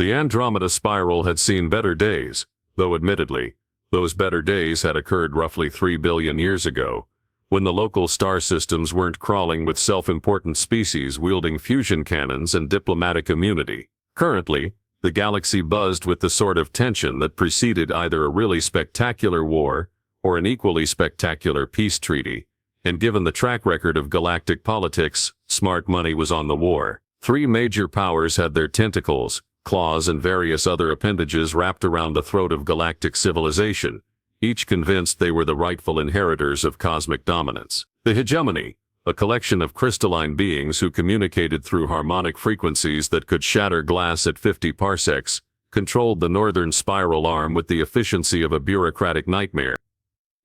The Andromeda spiral had seen better days, though admittedly, those better days had occurred roughly 3 billion years ago, when the local star systems weren't crawling with self-important species wielding fusion cannons and diplomatic immunity. Currently, the galaxy buzzed with the sort of tension that preceded either a really spectacular war or an equally spectacular peace treaty, and given the track record of galactic politics, smart money was on the war. 3 major powers had their tentacles, claws and various other appendages wrapped around the throat of galactic civilization, each convinced they were the rightful inheritors of cosmic dominance. The hegemony, a collection of crystalline beings who communicated through harmonic frequencies that could shatter glass at 50 parsecs, controlled the northern spiral arm with the efficiency of a bureaucratic nightmare.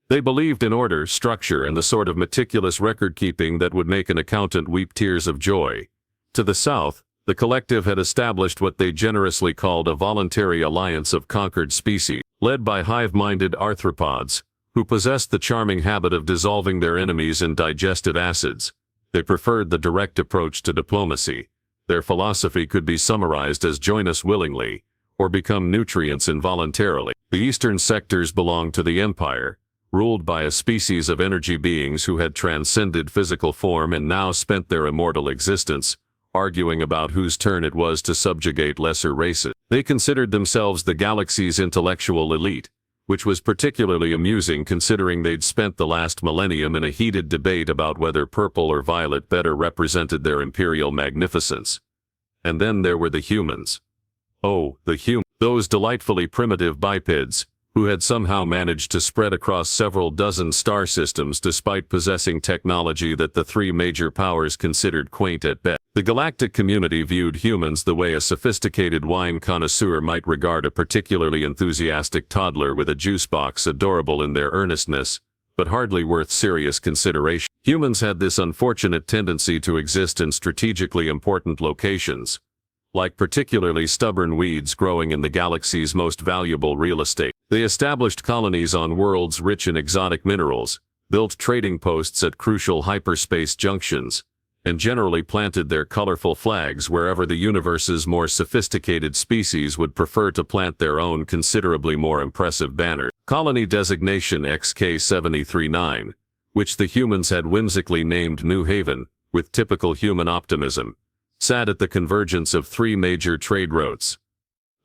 They believed in order, structure, and the sort of meticulous record-keeping that would make an accountant weep tears of joy. To the south, the collective had established what they generously called a voluntary alliance of conquered species, led by hive-minded arthropods, who possessed the charming habit of dissolving their enemies in digested acids. They preferred the direct approach to diplomacy. Their philosophy could be summarized as join us willingly, or become nutrients involuntarily. The eastern sectors belonged to the Empire, ruled by a species of energy beings who had transcended physical form and now spent their immortal existence arguing about whose turn it was to subjugate lesser races. They considered themselves the galaxy's intellectual elite, which was particularly amusing considering they'd spent the last millennium in a heated debate about whether purple or violet better represented their imperial magnificence. And then there were the humans. Oh, the humans. Those delightfully primitive bipeds, who had somehow managed to spread across several dozen star systems despite possessing technology that the 3 major powers considered quaint at best. The galactic community viewed humans the way a sophisticated wine connoisseur might regard a particularly enthusiastic toddler with a juice box, adorable in their earnestness, but hardly worth serious consideration. Humans had this unfortunate tendency to exist in strategically important locations, like particularly stubborn weeds growing in the galaxy's most valuable real estate. They established colonies on worlds rich in exotic minerals, built trading posts at crucial hyperspace junctions, and generally planted their colorful flags wherever the universe's more sophisticated species would prefer to plant their own considerably more impressive banner. Colony designation XK-739, which the humans had whimsically named New Haven, with typical human optimism, sat at the convergence of 3 major trade routes.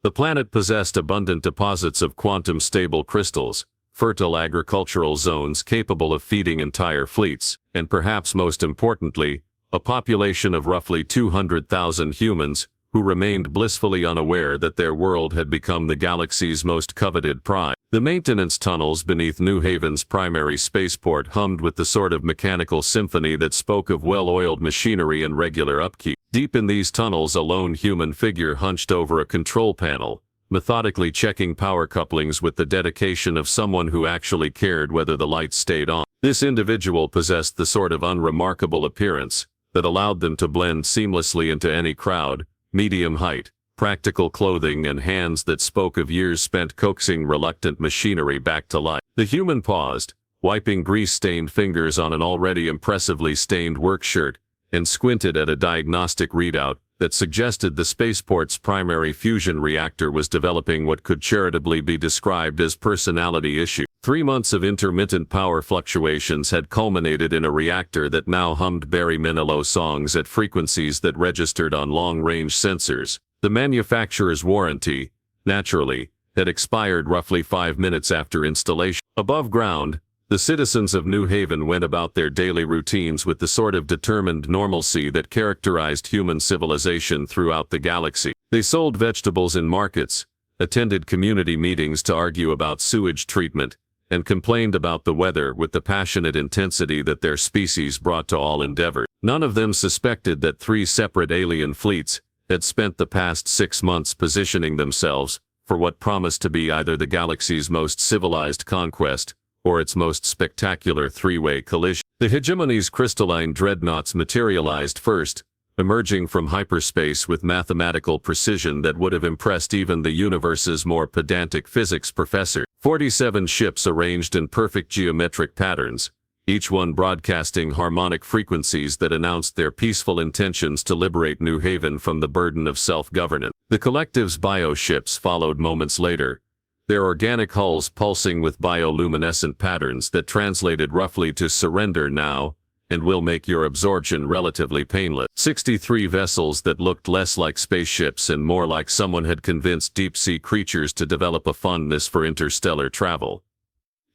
The planet possessed abundant deposits of quantum-stable crystals, fertile agricultural zones capable of feeding entire fleets, and perhaps most importantly, a population of roughly 200,000 humans who remained blissfully unaware that their world had become the galaxy's most coveted prize. The maintenance tunnels beneath New Haven's primary spaceport hummed with the sort of mechanical symphony that spoke of well-oiled machinery and regular upkeep. Deep in these tunnels, a lone human figure hunched over a control panel, methodically checking power couplings with the dedication of someone who actually cared whether the lights stayed on. This individual possessed the sort of unremarkable appearance that allowed them to blend seamlessly into any crowd, medium height, practical clothing, and hands that spoke of years spent coaxing reluctant machinery back to life. The human paused, wiping grease-stained fingers on an already impressively stained work shirt, and squinted at a diagnostic readout that suggested the spaceport's primary fusion reactor was developing what could charitably be described as personality issue. 3 months of intermittent power fluctuations had culminated in a reactor that now hummed Barry Manilow songs at frequencies that registered on long-range sensors. The manufacturer's warranty, naturally, had expired roughly 5 minutes after installation. Above ground, the citizens of New Haven went about their daily routines with the sort of determined normalcy that characterized human civilization throughout the galaxy. They sold vegetables in markets, attended community meetings to argue about sewage treatment, and complained about the weather with the passionate intensity that their species brought to all endeavor. None of them suspected that 3 separate alien fleets had spent the past 6 months positioning themselves for what promised to be either the galaxy's most civilized conquest or its most spectacular 3-way collision. The hegemony's crystalline dreadnoughts materialized first, emerging from hyperspace with mathematical precision that would have impressed even the universe's more pedantic physics professor. 47 ships arranged in perfect geometric patterns, each one broadcasting harmonic frequencies that announced their peaceful intentions to liberate New Haven from the burden of self-governance. The collective's bioships followed moments later, their organic hulls pulsing with bioluminescent patterns that translated roughly to "surrender now, and we'll make your absorption relatively painless." 63 vessels that looked less like spaceships and more like someone had convinced deep-sea creatures to develop a fondness for interstellar travel.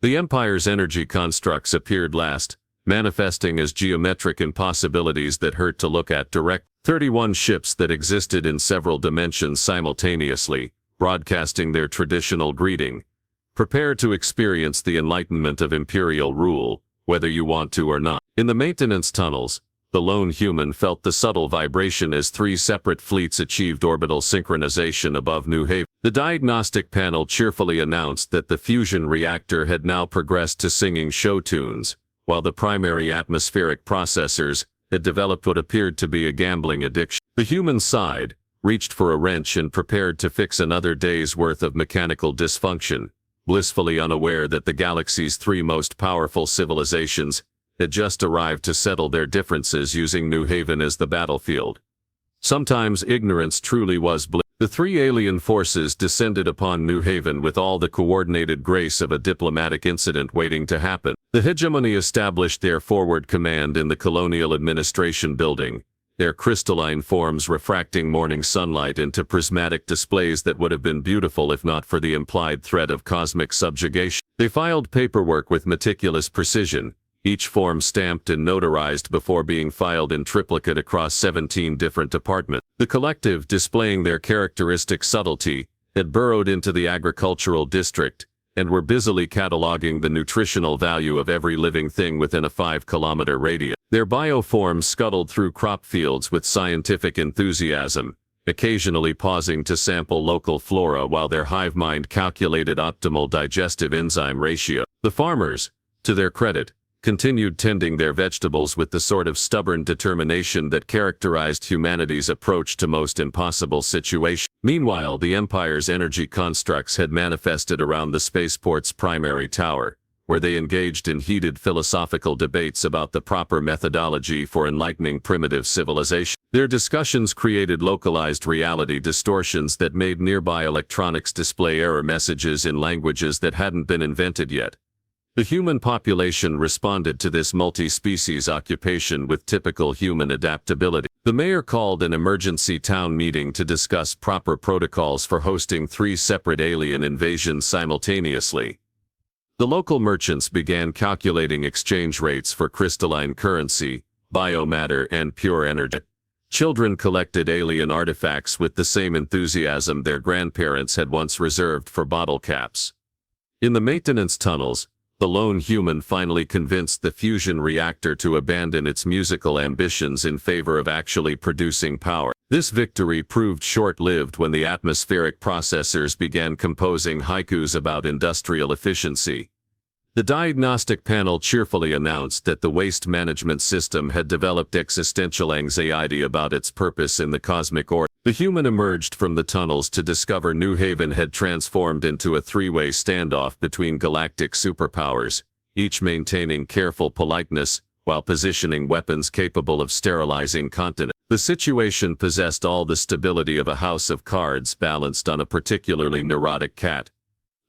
The Empire's energy constructs appeared last, manifesting as geometric impossibilities that hurt to look at direct. 31 ships that existed in several dimensions simultaneously, broadcasting their traditional greeting. Prepare to experience the enlightenment of Imperial rule, whether you want to or not. In the maintenance tunnels, the lone human felt the subtle vibration as 3 separate fleets achieved orbital synchronization above New Haven. The diagnostic panel cheerfully announced that the fusion reactor had now progressed to singing show tunes, while the primary atmospheric processors had developed what appeared to be a gambling addiction. The human sighed, reached for a wrench and prepared to fix another day's worth of mechanical dysfunction, blissfully unaware that the galaxy's 3 most powerful civilizations had just arrived to settle their differences using New Haven as the battlefield. Sometimes ignorance truly was bliss. The 3 alien forces descended upon New Haven with all the coordinated grace of a diplomatic incident waiting to happen. The hegemony established their forward command in the Colonial Administration Building, their crystalline forms refracting morning sunlight into prismatic displays that would have been beautiful if not for the implied threat of cosmic subjugation. They filed paperwork with meticulous precision, each form stamped and notarized before being filed in triplicate across 17 different departments. The collective, displaying their characteristic subtlety, had burrowed into the agricultural district, and were busily cataloging the nutritional value of every living thing within a 5-kilometer radius. Their bioforms scuttled through crop fields with scientific enthusiasm, occasionally pausing to sample local flora while their hive mind calculated optimal digestive enzyme ratio. The farmers, to their credit, continued tending their vegetables with the sort of stubborn determination that characterized humanity's approach to most impossible situations. Meanwhile, the Empire's energy constructs had manifested around the spaceport's primary tower, where they engaged in heated philosophical debates about the proper methodology for enlightening primitive civilization. Their discussions created localized reality distortions that made nearby electronics display error messages in languages that hadn't been invented yet. The human population responded to this multi-species occupation with typical human adaptability. The mayor called an emergency town meeting to discuss proper protocols for hosting 3 separate alien invasions simultaneously. The local merchants began calculating exchange rates for crystalline currency, biomatter, and pure energy. Children collected alien artifacts with the same enthusiasm their grandparents had once reserved for bottle caps. In the maintenance tunnels, the lone human finally convinced the fusion reactor to abandon its musical ambitions in favor of actually producing power. This victory proved short-lived when the atmospheric processors began composing haikus about industrial efficiency. The diagnostic panel cheerfully announced that the waste management system had developed existential anxiety about its purpose in the cosmic order. The human emerged from the tunnels to discover New Haven had transformed into a 3-way standoff between galactic superpowers, each maintaining careful politeness while positioning weapons capable of sterilizing continents. The situation possessed all the stability of a house of cards balanced on a particularly neurotic cat.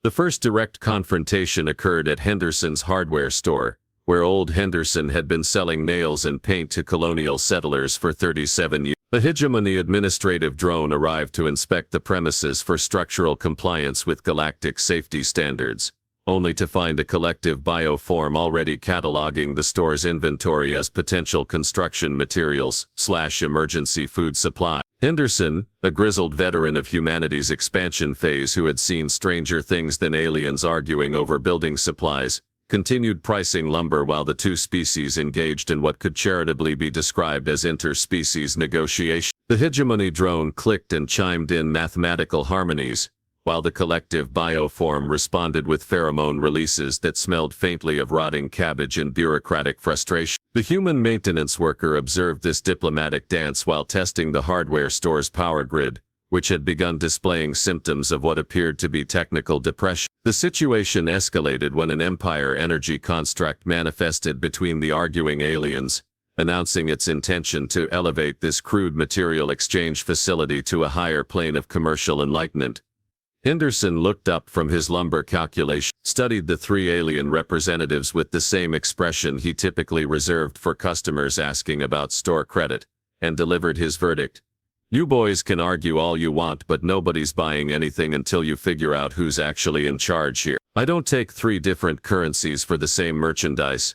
The first direct confrontation occurred at Henderson's hardware store, where old Henderson had been selling nails and paint to colonial settlers for 37 years. A hegemony administrative drone arrived to inspect the premises for structural compliance with galactic safety standards, only to find a collective bioform already cataloging the store's inventory as potential construction materials/emergency food supply. Henderson, a grizzled veteran of humanity's expansion phase who had seen stranger things than aliens arguing over building supplies, continued pricing lumber while the 2 species engaged in what could charitably be described as interspecies negotiation. The hegemony drone clicked and chimed in mathematical harmonies, while the collective bioform responded with pheromone releases that smelled faintly of rotting cabbage and bureaucratic frustration. The human maintenance worker observed this diplomatic dance while testing the hardware store's power grid, which had begun displaying symptoms of what appeared to be technical depression. The situation escalated when an Empire energy construct manifested between the arguing aliens, announcing its intention to elevate this crude material exchange facility to a higher plane of commercial enlightenment. Henderson looked up from his lumber calculation, studied the three alien representatives with the same expression he typically reserved for customers asking about store credit, and delivered his verdict. You boys can argue all you want, but nobody's buying anything until you figure out who's actually in charge here. I don't take three different currencies for the same merchandise.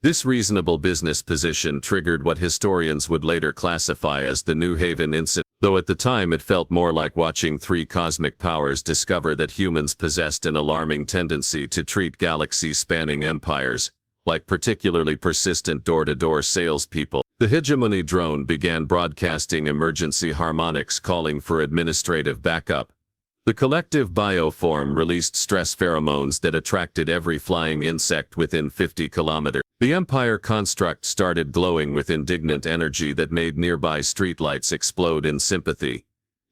This reasonable business position triggered what historians would later classify as the New Haven incident, though at the time it felt more like watching three cosmic powers discover that humans possessed an alarming tendency to treat galaxy-spanning empires like particularly persistent door-to-door salespeople. The hegemony drone began broadcasting emergency harmonics calling for administrative backup. The collective bioform released stress pheromones that attracted every flying insect within 50 kilometers. The Empire construct started glowing with indignant energy that made nearby streetlights explode in sympathy.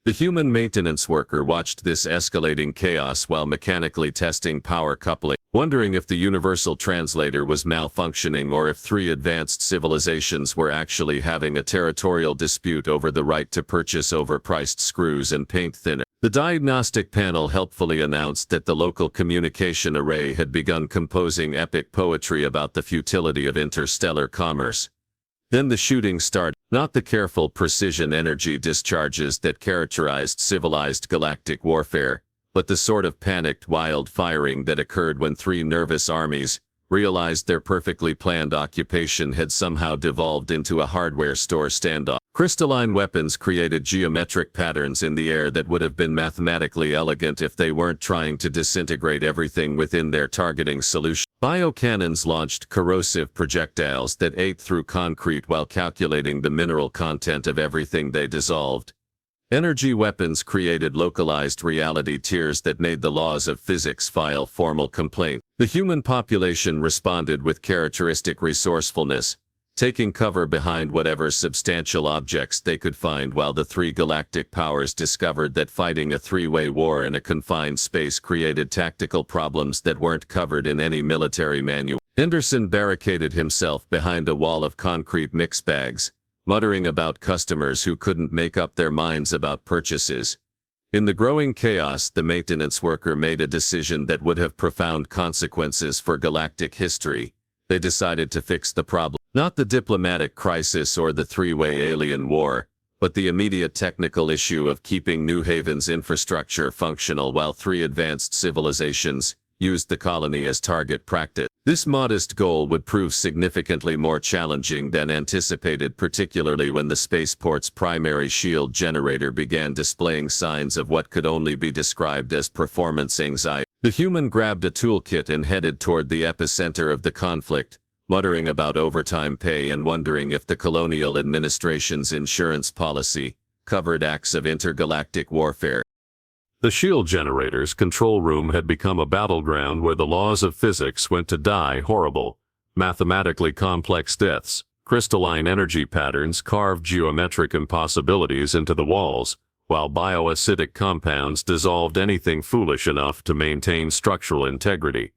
The human maintenance worker watched this escalating chaos while mechanically testing power coupling, wondering if the universal translator was malfunctioning or if three advanced civilizations were actually having a territorial dispute over the right to purchase overpriced screws and paint thinner. The diagnostic panel helpfully announced that the local communication array had begun composing epic poetry about the futility of interstellar commerce. Then the shooting started, not the careful precision energy discharges that characterized civilized galactic warfare, but the sort of panicked wild firing that occurred when three nervous armies realized their perfectly planned occupation had somehow devolved into a hardware store standoff. Crystalline weapons created geometric patterns in the air that would have been mathematically elegant if they weren't trying to disintegrate everything within their targeting solution. Biocannons launched corrosive projectiles that ate through concrete while calculating the mineral content of everything they dissolved. Energy weapons created localized reality tiers that made the laws of physics file formal complaint. The human population responded with characteristic resourcefulness, taking cover behind whatever substantial objects they could find, while the three galactic powers discovered that fighting a three-way war in a confined space created tactical problems that weren't covered in any military manual. Henderson barricaded himself behind a wall of concrete mix bags, muttering about customers who couldn't make up their minds about purchases. In the growing chaos, the maintenance worker made a decision that would have profound consequences for galactic history. They decided to fix the problem. Not the diplomatic crisis or the three-way alien war, but the immediate technical issue of keeping New Haven's infrastructure functional while three advanced civilizations used the colony as target practice. This modest goal would prove significantly more challenging than anticipated, particularly when the spaceport's primary shield generator began displaying signs of what could only be described as performance anxiety. The human grabbed a toolkit and headed toward the epicenter of the conflict, muttering about overtime pay and wondering if the colonial administration's insurance policy covered acts of intergalactic warfare. The shield generator's control room had become a battleground where the laws of physics went to die horrible, mathematically complex deaths. Crystalline energy patterns carved geometric impossibilities into the walls, while bioacidic compounds dissolved anything foolish enough to maintain structural integrity.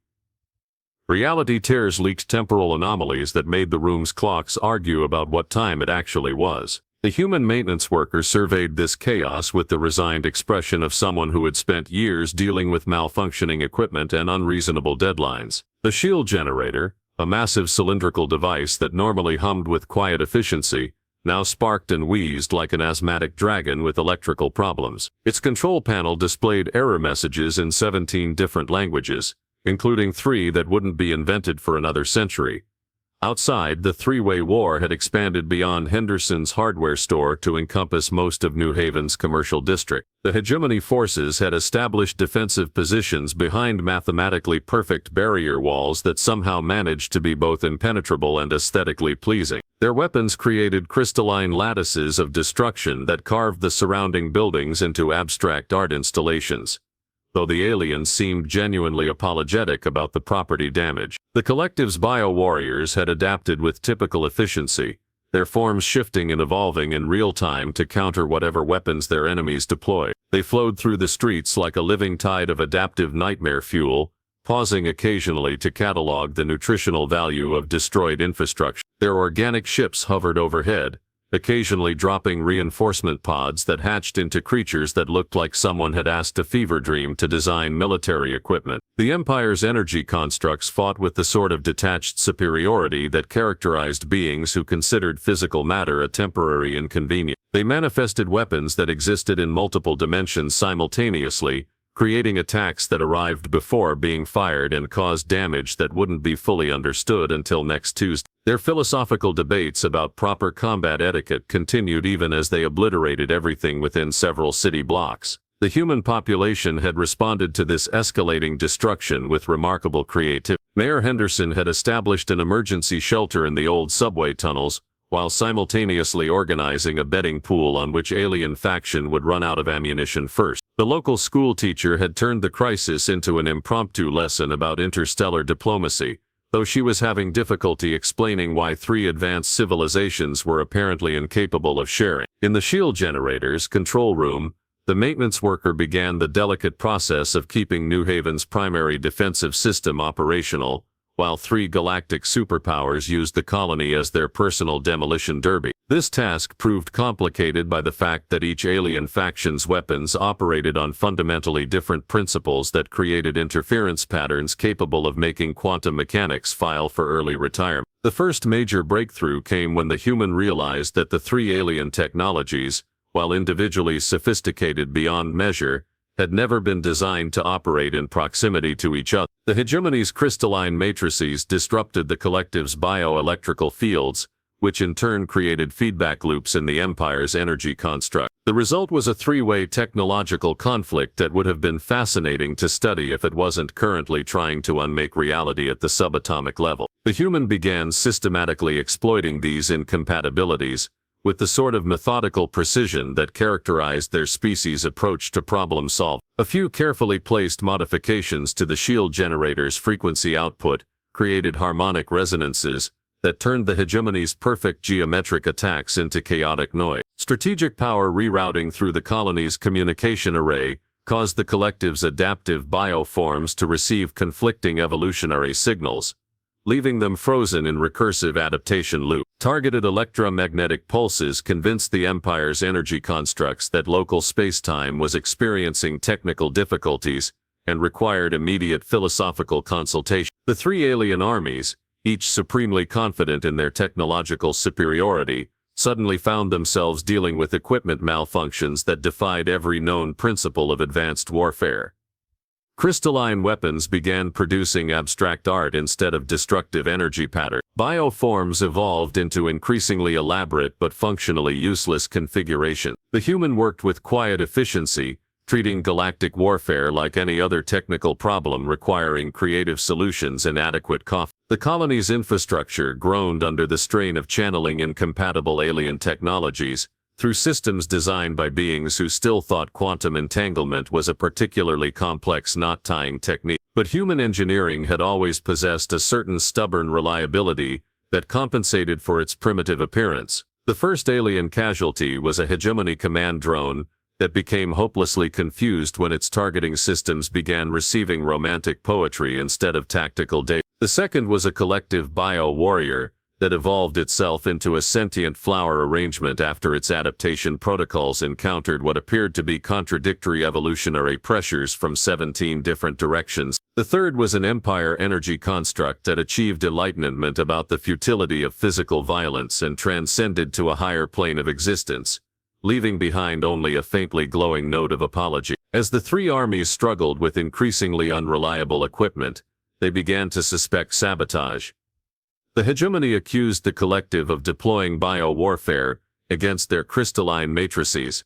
Reality tears leaked temporal anomalies that made the room's clocks argue about what time it actually was. The human maintenance worker surveyed this chaos with the resigned expression of someone who had spent years dealing with malfunctioning equipment and unreasonable deadlines. The shield generator, a massive cylindrical device that normally hummed with quiet efficiency, now sparked and wheezed like an asthmatic dragon with electrical problems. Its control panel displayed error messages in 17 different languages, including 3 that wouldn't be invented for another century. Outside, the three-way war had expanded beyond Henderson's hardware store to encompass most of New Haven's commercial district. The hegemony forces had established defensive positions behind mathematically perfect barrier walls that somehow managed to be both impenetrable and aesthetically pleasing. Their weapons created crystalline lattices of destruction that carved the surrounding buildings into abstract art installations, though the aliens seemed genuinely apologetic about the property damage. The collective's bio-warriors had adapted with typical efficiency, their forms shifting and evolving in real time to counter whatever weapons their enemies deploy. They flowed through the streets like a living tide of adaptive nightmare fuel, pausing occasionally to catalog the nutritional value of destroyed infrastructure. Their organic ships hovered overhead, occasionally dropping reinforcement pods that hatched into creatures that looked like someone had asked a fever dream to design military equipment. The Empire's energy constructs fought with the sort of detached superiority that characterized beings who considered physical matter a temporary inconvenience. They manifested weapons that existed in multiple dimensions simultaneously, creating attacks that arrived before being fired and caused damage that wouldn't be fully understood until next Tuesday. Their philosophical debates about proper combat etiquette continued even as they obliterated everything within several city blocks. The human population had responded to this escalating destruction with remarkable creativity. Mayor Henderson had established an emergency shelter in the old subway tunnels, while simultaneously organizing a betting pool on which alien faction would run out of ammunition first. The local school teacher had turned the crisis into an impromptu lesson about interstellar diplomacy, though she was having difficulty explaining why 3 advanced civilizations were apparently incapable of sharing. In the shield generator's control room, the maintenance worker began the delicate process of keeping New Haven's primary defensive system operational, while 3 galactic superpowers used the colony as their personal demolition derby. This task proved complicated by the fact that each alien faction's weapons operated on fundamentally different principles that created interference patterns capable of making quantum mechanics file for early retirement. The first major breakthrough came when the human realized that the 3 alien technologies, while individually sophisticated beyond measure, had never been designed to operate in proximity to each other. The hegemony's crystalline matrices disrupted the collective's bioelectrical fields, which in turn created feedback loops in the Empire's energy construct. The result was a 3-way technological conflict that would have been fascinating to study if it wasn't currently trying to unmake reality at the subatomic level. The human began systematically exploiting these incompatibilities, with the sort of methodical precision that characterized their species' approach to problem solving. A few carefully placed modifications to the shield generator's frequency output created harmonic resonances that turned the hegemony's perfect geometric attacks into chaotic noise. Strategic power rerouting through the colony's communication array caused the collective's adaptive bioforms to receive conflicting evolutionary signals, leaving them frozen in recursive adaptation loop. Targeted electromagnetic pulses convinced the Empire's energy constructs that local spacetime was experiencing technical difficulties and required immediate philosophical consultation. The 3 alien armies, each supremely confident in their technological superiority, suddenly found themselves dealing with equipment malfunctions that defied every known principle of advanced warfare. Crystalline weapons began producing abstract art instead of destructive energy patterns. Bioforms evolved into increasingly elaborate but functionally useless configurations. The human worked with quiet efficiency, treating galactic warfare like any other technical problem requiring creative solutions and adequate cost. The colony's infrastructure groaned under the strain of channeling incompatible alien technologies through systems designed by beings who still thought quantum entanglement was a particularly complex knot-tying technique. But human engineering had always possessed a certain stubborn reliability that compensated for its primitive appearance. The first alien casualty was a hegemony command drone that became hopelessly confused when its targeting systems began receiving romantic poetry instead of tactical data. The second was a collective bio-warrior that evolved itself into a sentient flower arrangement after its adaptation protocols encountered what appeared to be contradictory evolutionary pressures from 17 different directions. The third was an Empire energy construct that achieved enlightenment about the futility of physical violence and transcended to a higher plane of existence, leaving behind only a faintly glowing note of apology. As the 3 armies struggled with increasingly unreliable equipment, they began to suspect sabotage. The hegemony accused the collective of deploying bio-warfare against their crystalline matrices.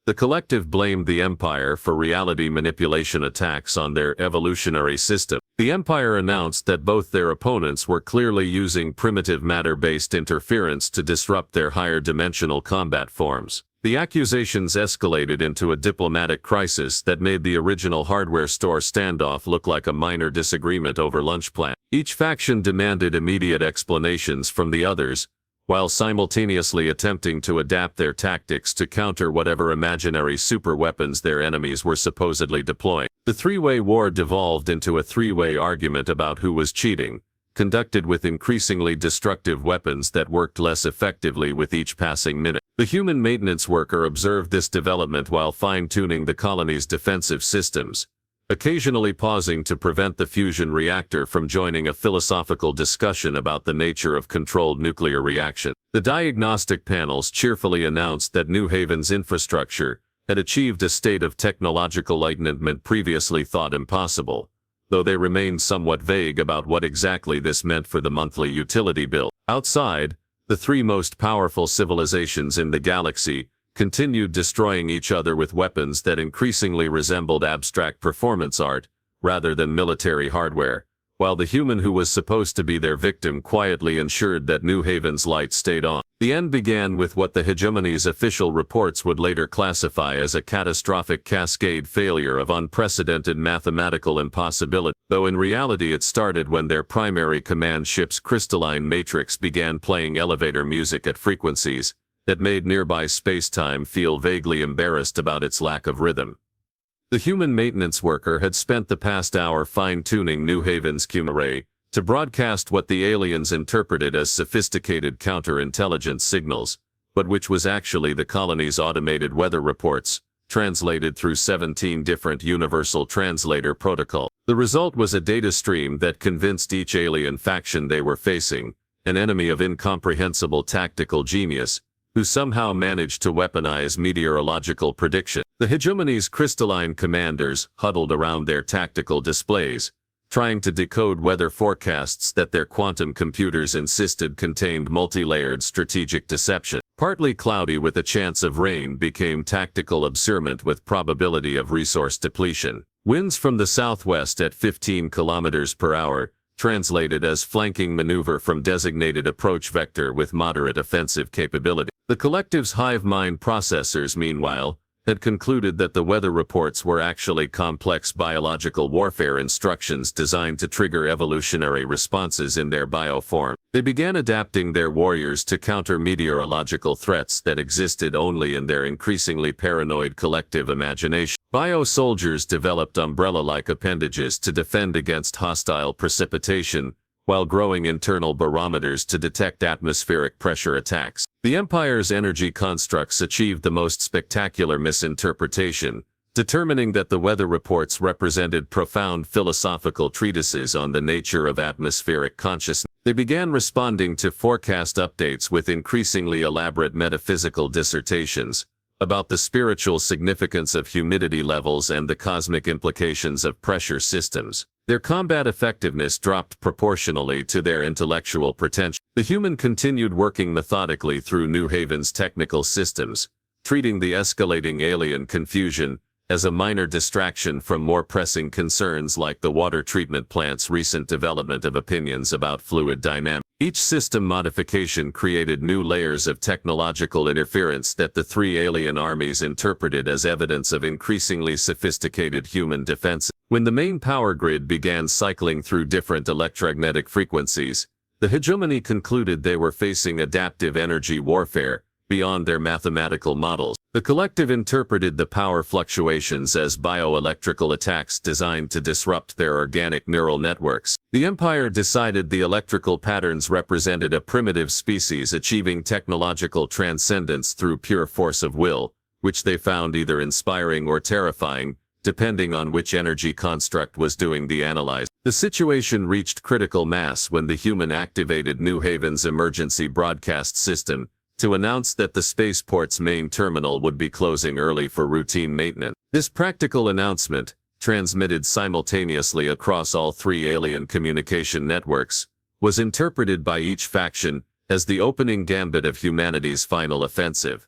The collective blamed the Empire for reality manipulation attacks on their evolutionary system. The Empire announced that both their opponents were clearly using primitive matter-based interference to disrupt their higher-dimensional combat forms. The accusations escalated into a diplomatic crisis that made the original hardware store standoff look like a minor disagreement over lunch plan. Each faction demanded immediate explanations from the others, while simultaneously attempting to adapt their tactics to counter whatever imaginary superweapons their enemies were supposedly deploying. The three-way war devolved into a three-way argument about who was cheating, conducted with increasingly destructive weapons that worked less effectively with each passing minute. The human maintenance worker observed this development while fine-tuning the colony's defensive systems, occasionally pausing to prevent the fusion reactor from joining a philosophical discussion about the nature of controlled nuclear reaction. The diagnostic panels cheerfully announced that New Haven's infrastructure had achieved a state of technological enlightenment previously thought impossible, though they remained somewhat vague about what exactly this meant for the monthly utility bill. Outside, the three most powerful civilizations in the galaxy continued destroying each other with weapons that increasingly resembled abstract performance art rather than military hardware, while the human who was supposed to be their victim quietly ensured that New Haven's light stayed on. The end began with what the hegemony's official reports would later classify as a catastrophic cascade failure of unprecedented mathematical impossibility, though in reality it started when their primary command ship's crystalline matrix began playing elevator music at frequencies that made nearby space-time feel vaguely embarrassed about its lack of rhythm. The human maintenance worker had spent the past hour fine-tuning New Haven's Q-array to broadcast what the aliens interpreted as sophisticated counterintelligence signals, but which was actually the colony's automated weather reports, translated through 17 different universal translator protocols. The result was a data stream that convinced each alien faction they were facing an enemy of incomprehensible tactical genius, who somehow managed to weaponize meteorological prediction. The hegemony's crystalline commanders huddled around their tactical displays, trying to decode weather forecasts that their quantum computers insisted contained multi-layered strategic deception. Partly cloudy with a chance of rain became tactical obscurement with probability of resource depletion. Winds from the southwest at 15 kilometers per hour, translated as flanking maneuver from designated approach vector with moderate offensive capability. The collective's hive mind processors, meanwhile, had concluded that the weather reports were actually complex biological warfare instructions designed to trigger evolutionary responses in their bioform. They began adapting their warriors to counter meteorological threats that existed only in their increasingly paranoid collective imagination. Bio-soldiers developed umbrella-like appendages to defend against hostile precipitation, while growing internal barometers to detect atmospheric pressure attacks. The Empire's energy constructs achieved the most spectacular misinterpretation, determining that the weather reports represented profound philosophical treatises on the nature of atmospheric consciousness. They began responding to forecast updates with increasingly elaborate metaphysical dissertations about the spiritual significance of humidity levels and the cosmic implications of pressure systems. Their combat effectiveness dropped proportionally to their intellectual pretension. The human continued working methodically through New Haven's technical systems, treating the escalating alien confusion as a minor distraction from more pressing concerns like the water treatment plant's recent development of opinions about fluid dynamics. Each system modification created new layers of technological interference that the three alien armies interpreted as evidence of increasingly sophisticated human defenses. When the main power grid began cycling through different electromagnetic frequencies, the hegemony concluded they were facing adaptive energy warfare beyond their mathematical models. The collective interpreted the power fluctuations as bioelectrical attacks designed to disrupt their organic neural networks. The Empire decided the electrical patterns represented a primitive species achieving technological transcendence through pure force of will, which they found either inspiring or terrifying, depending on which energy construct was doing the analyzing. The situation reached critical mass when the human activated New Haven's emergency broadcast system to announce that the spaceport's main terminal would be closing early for routine maintenance. This practical announcement, transmitted simultaneously across all three alien communication networks, was interpreted by each faction as the opening gambit of humanity's final offensive.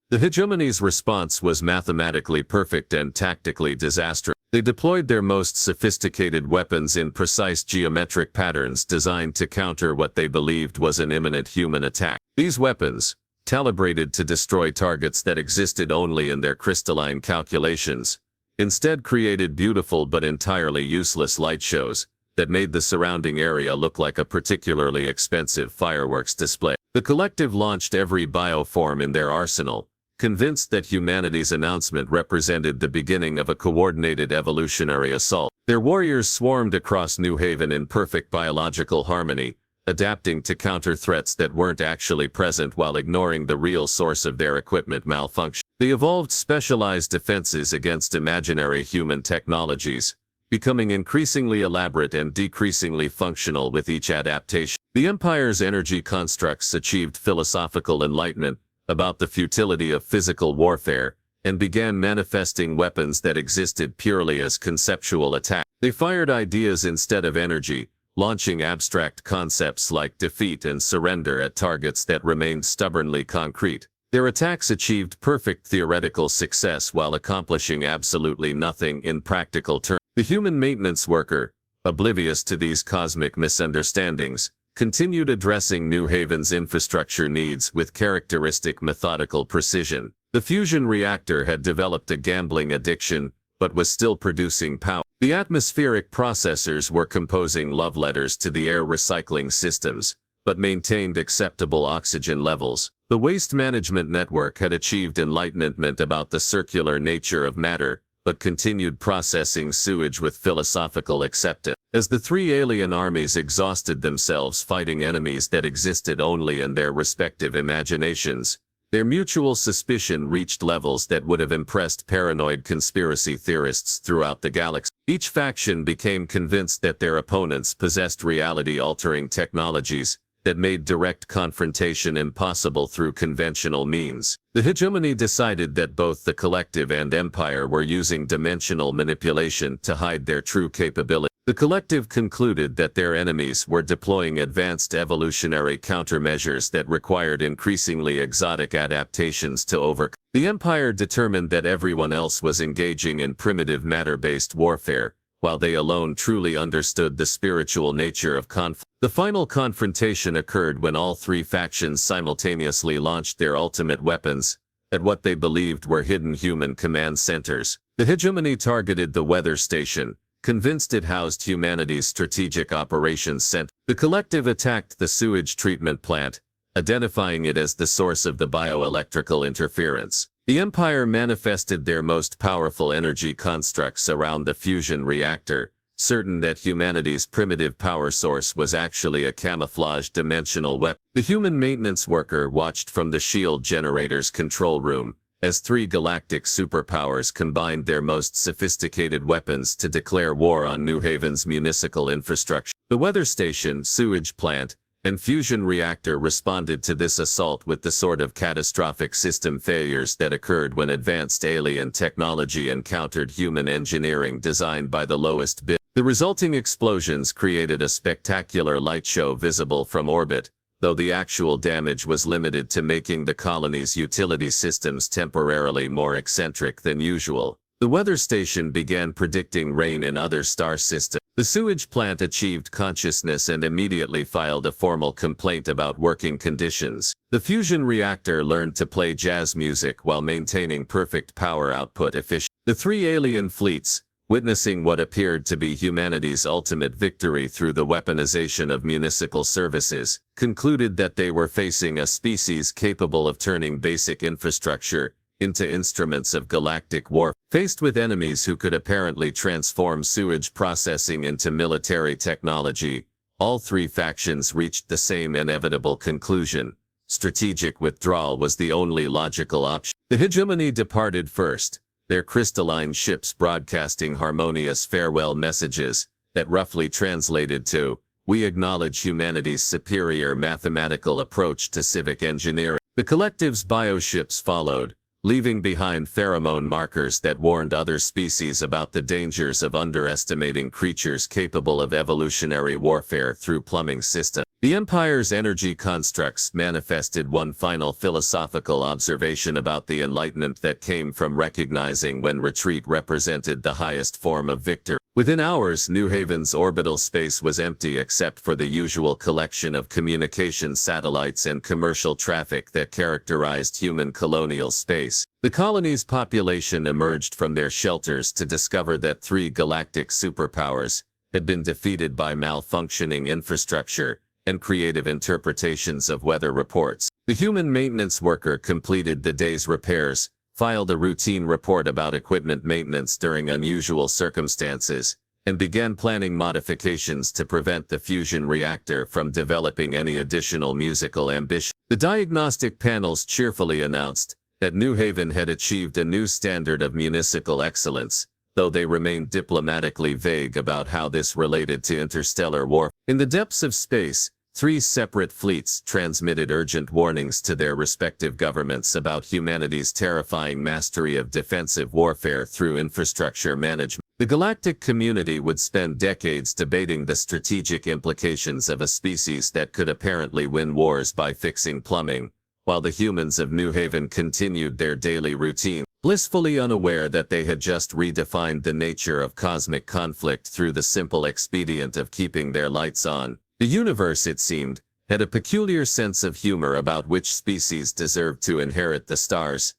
The hegemony's response was mathematically perfect and tactically disastrous. They deployed their most sophisticated weapons in precise geometric patterns designed to counter what they believed was an imminent human attack. These weapons, calibrated to destroy targets that existed only in their crystalline calculations, instead created beautiful but entirely useless light shows that made the surrounding area look like a particularly expensive fireworks display. The collective launched every bioform in their arsenal, convinced that humanity's announcement represented the beginning of a coordinated evolutionary assault. Their warriors swarmed across New Haven in perfect biological harmony, adapting to counter threats that weren't actually present while ignoring the real source of their equipment malfunction. They evolved specialized defenses against imaginary human technologies, becoming increasingly elaborate and decreasingly functional with each adaptation. The Empire's energy constructs achieved philosophical enlightenment about the futility of physical warfare, and began manifesting weapons that existed purely as conceptual attacks. They fired ideas instead of energy, launching abstract concepts like defeat and surrender at targets that remained stubbornly concrete. Their attacks achieved perfect theoretical success while accomplishing absolutely nothing in practical terms. The human maintenance worker, oblivious to these cosmic misunderstandings, continued addressing New Haven's infrastructure needs with characteristic methodical precision. The fusion reactor had developed a gambling addiction, but was still producing power. The atmospheric processors were composing love letters to the air recycling systems, but maintained acceptable oxygen levels. The waste management network had achieved enlightenment about the circular nature of matter, but continued processing sewage with philosophical acceptance. As the three alien armies exhausted themselves fighting enemies that existed only in their respective imaginations, their mutual suspicion reached levels that would have impressed paranoid conspiracy theorists throughout the galaxy. Each faction became convinced that their opponents possessed reality-altering technologies that made direct confrontation impossible through conventional means. The hegemony decided that both the collective and Empire were using dimensional manipulation to hide their true capability. The collective concluded that their enemies were deploying advanced evolutionary countermeasures that required increasingly exotic adaptations to overcome. The Empire determined that everyone else was engaging in primitive matter-based warfare, while they alone truly understood the spiritual nature of conflict. The final confrontation occurred when all three factions simultaneously launched their ultimate weapons at what they believed were hidden human command centers. The hegemony targeted the weather station, convinced it housed humanity's strategic operations center. The collective attacked the sewage treatment plant, identifying it as the source of the bioelectrical interference. The Empire manifested their most powerful energy constructs around the fusion reactor, certain that humanity's primitive power source was actually a camouflaged dimensional weapon. The human maintenance worker watched from the shield generator's control room, as three galactic superpowers combined their most sophisticated weapons to declare war on New Haven's municipal infrastructure. The weather station, sewage plant, and fusion reactor responded to this assault with the sort of catastrophic system failures that occurred when advanced alien technology encountered human engineering designed by the lowest bidder. The resulting explosions created a spectacular light show visible from orbit, though the actual damage was limited to making the colony's utility systems temporarily more eccentric than usual. The weather station began predicting rain in other star systems. The sewage plant achieved consciousness and immediately filed a formal complaint about working conditions. The fusion reactor learned to play jazz music while maintaining perfect power output efficiency. The three alien fleets, witnessing what appeared to be humanity's ultimate victory through the weaponization of municipal services, concluded that they were facing a species capable of turning basic infrastructure into instruments of galactic war. Faced with enemies who could apparently transform sewage processing into military technology, all three factions reached the same inevitable conclusion. Strategic withdrawal was the only logical option. The hegemony departed first, their crystalline ships broadcasting harmonious farewell messages that roughly translated to, "We acknowledge humanity's superior mathematical approach to civic engineering." The collective's bioships followed, leaving behind pheromone markers that warned other species about the dangers of underestimating creatures capable of evolutionary warfare through plumbing systems. The Empire's energy constructs manifested one final philosophical observation about the enlightenment that came from recognizing when retreat represented the highest form of victory. Within hours, New Haven's orbital space was empty except for the usual collection of communication satellites and commercial traffic that characterized human colonial space. The colony's population emerged from their shelters to discover that three galactic superpowers had been defeated by malfunctioning infrastructure and creative interpretations of weather reports. The human maintenance worker completed the day's repairs, filed a routine report about equipment maintenance during unusual circumstances, and began planning modifications to prevent the fusion reactor from developing any additional musical ambition. The diagnostic panels cheerfully announced that New Haven had achieved a new standard of municipal excellence, though they remained diplomatically vague about how this related to interstellar warfare. In the depths of space, 3 separate fleets transmitted urgent warnings to their respective governments about humanity's terrifying mastery of defensive warfare through infrastructure management. The galactic community would spend decades debating the strategic implications of a species that could apparently win wars by fixing plumbing, while the humans of New Haven continued their daily routine, blissfully unaware that they had just redefined the nature of cosmic conflict through the simple expedient of keeping their lights on. The universe, it seemed, had a peculiar sense of humor about which species deserved to inherit the stars,